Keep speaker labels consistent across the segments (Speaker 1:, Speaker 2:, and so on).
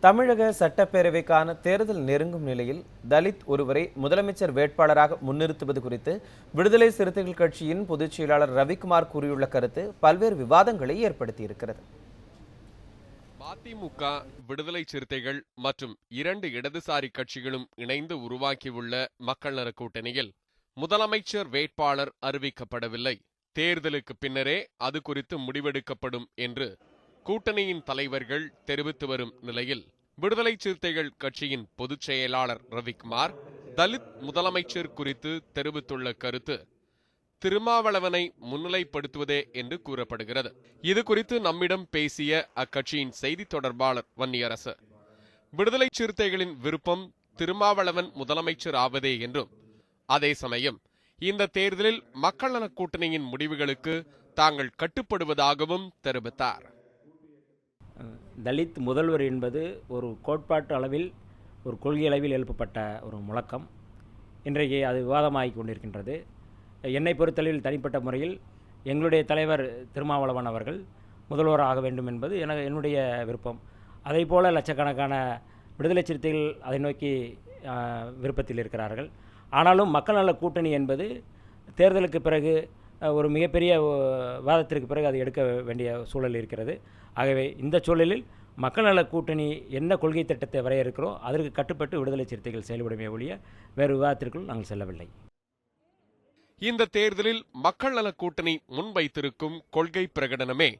Speaker 1: தமிழக சட்டப்பேரவைக்கான தேர்தல் நெருங்கும் நிலையில் தலித் ஒருவரை முதலமைச்சர் வேட்பாளராக முன்னிறுத்துவது குறித்து விடுதலை சிறுத்தைகள் கட்சியின் பொதுச் செயலாளர் ரவிக்குமார் கூறியுள்ள கருத்து பல்வேறு விவாதங்களை ஏற்படுத்தியிருக்கிறது.
Speaker 2: மதிமுக, விடுதலை சிறுத்தைகள் மற்றும் இரண்டு இடதுசாரி கட்சிகளும் இணைந்து உருவாக்கியுள்ள மக்கள் நல கூட்டணியில் முதலமைச்சர் வேட்பாளர் அறிவிக்கப்படவில்லை. தேர்தலுக்கு பின்னரே அது குறித்து முடிவெடுக்கப்படும் என்று கூட்டணியின் தலைவர்கள் தெரிவித்து வரும் நிலையில் விடுதலை சிறுத்தைகள் கட்சியின் பொதுச் செயலாளர் ரவிக்குமார் தலித் முதலமைச்சர் குறித்து தெரிவித்துள்ள கருத்து திருமாவளவனை முன்னிலைப்படுத்துவதே என்று கூறப்படுகிறது. இது குறித்து நம்மிடம் பேசிய அக்கட்சியின் செய்தி தொடர்பாளர் வன்னியரசு, விடுதலை சிறுத்தைகளின் விருப்பம் திருமாவளவன் முதலமைச்சர் ஆவதே என்றும், அதே சமயம் இந்த தேர்தலில் மக்கள் நல கூட்டணியின் முடிவுகளுக்கு தாங்கள் கட்டுப்படுவதாகவும் தெரிவித்தார்.
Speaker 3: தலித் முதல்வர் என்பது ஒரு கோட்பாட்டு அளவில், ஒரு கொள்கை அளவில் எழுப்பப்பட்ட ஒரு முழக்கம். இன்றைக்கு அது விவாதமாகி கொண்டிருக்கின்றது. என்னை பொறுத்தளவில் தனிப்பட்ட முறையில் எங்களுடைய தலைவர் திருமாவளவன் அவர்கள் முதல்வர் ஆக வேண்டும் என்பது என்னுடைய விருப்பம். அதே போல் லட்சக்கணக்கான விடுதலை சிறுத்தைகள் அதை நோக்கி விருப்பத்தில் இருக்கிறார்கள். ஆனாலும் மக்கள் நல கூட்டணி என்பது தேர்தலுக்கு பிறகு ஒரு மிகப்பெரிய விவாதத்திற்கு பிறகு அது எடுக்க வேண்டிய சூழல் இருக்கிறது. ஆகவே இந்த சூழலில் மக்கள் நல கூட்டணி என்ன கொள்கை திட்டத்தை வரையறுக்கிறோம் அதற்கு கட்டுப்பட்டு விடுதலை சிறுத்தைகள் செயல்படுமே ஒழிய வேறு விவாதத்திற்குள் நாங்கள் செல்லவில்லை.
Speaker 2: இந்த தேர்தலில் மக்கள் நல கூட்டணி முன்வைத்திருக்கும் கொள்கை பிரகடனமே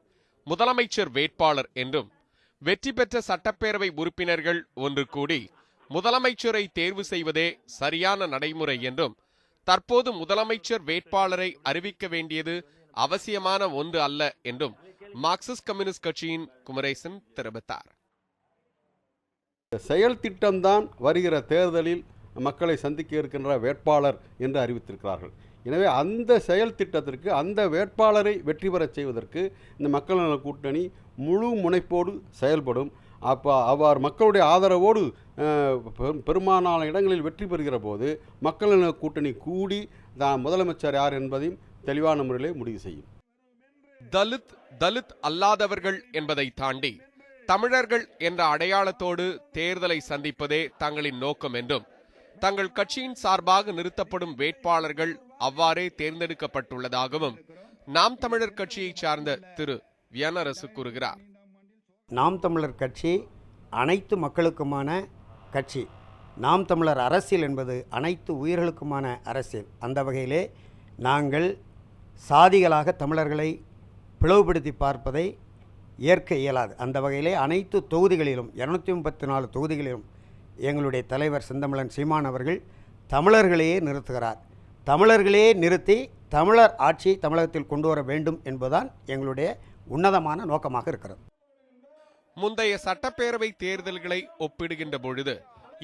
Speaker 2: முதலமைச்சர் வேட்பாளர் என்றும், வெற்றி பெற்ற சட்டப்பேரவை உறுப்பினர்கள் ஒன்று கூடி முதலமைச்சரை தேர்வு செய்வதே சரியான நடைமுறை என்றும், தற்போது முதலமைச்சர் வேட்பாளரை அறிவிக்க வேண்டியது அவசியமான ஒன்று அல்ல என்றும் மார்க்சிஸ்ட் கம்யூனிஸ்ட் கட்சியின் குமரேசன் தெரிவித்தார்.
Speaker 4: செயல் திட்டம்தான் வருகிற தேர்தலில் மக்களை சந்திக்க இருக்கின்ற வேட்பாளர் என்று அறிவித்திருக்கிறார்கள். எனவே அந்த செயல் திட்டத்திற்கு, அந்த வேட்பாளரை வெற்றி பெறச் செய்வதற்கு இந்த மக்கள் நல கூட்டணி முழு முனைப்போடு செயல்படும். அவ்வாறு மக்களுடைய ஆதரவோடு பெரும்பாலான இடங்களில் வெற்றி பெறுகிற போது மக்கள் நல கூட்டணி கூடி தான் முதலமைச்சர் யார் என்பதையும் தெளிவான முறையிலே முடிவு செய்யும்.
Speaker 2: தலித் அல்லாதவர்கள் என்பதை தாண்டி தமிழர்கள் என்ற அடையாளத்தோடு தேர்தலை சந்திப்பதே தங்களின் நோக்கம் என்றும், தங்கள் கட்சியின் சார்பாக நிறுத்தப்படும் வேட்பாளர்கள் அவ்வாறே தேர்ந்தெடுக்கப்பட்டுள்ளதாகவும் நாம் தமிழர் கட்சியை சார்ந்த திரு வியனரசு கூறுகிறார்.
Speaker 5: நாம் தமிழர் கட்சி அனைத்து மக்களுக்குமான கட்சி. நாம் தமிழர் அரசியல் என்பது அனைத்து உயிர்களுக்குமான அரசியல். அந்த வகையிலே நாங்கள் சாதிகளாக தமிழர்களை பிளவுபடுத்தி பார்ப்பதை ஏற்க இயலாது. அந்த வகையிலே அனைத்து தொகுதிகளிலும் 234 தொகுதிகளிலும் எங்களுடைய தலைவர் செந்தமிழன் சீமான் அவர்கள் தமிழர்களையே நிறுத்துகிறார். தமிழர்களையே நிறுத்தி தமிழர் ஆட்சியை தமிழகத்தில் கொண்டு வர வேண்டும் என்பதுதான் எங்களுடைய உன்னதமான நோக்கமாக இருக்கிறது.
Speaker 2: முந்தைய சட்டப்பேரவை தேர்தல்களை ஒப்பிடுகின்ற பொழுது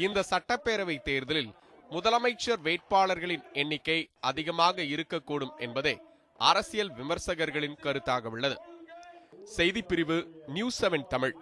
Speaker 2: இந்த சட்டப்பேரவை தேர்தலில் முதலமைச்சர் வேட்பாளர்களின் எண்ணிக்கை அதிகமாக இருக்கக்கூடும் என்பதே அரசியல் விமர்சகர்களின் கருத்தாக உள்ளது. செய்திப்பிரிவு நியூஸ் 7 தமிழ்.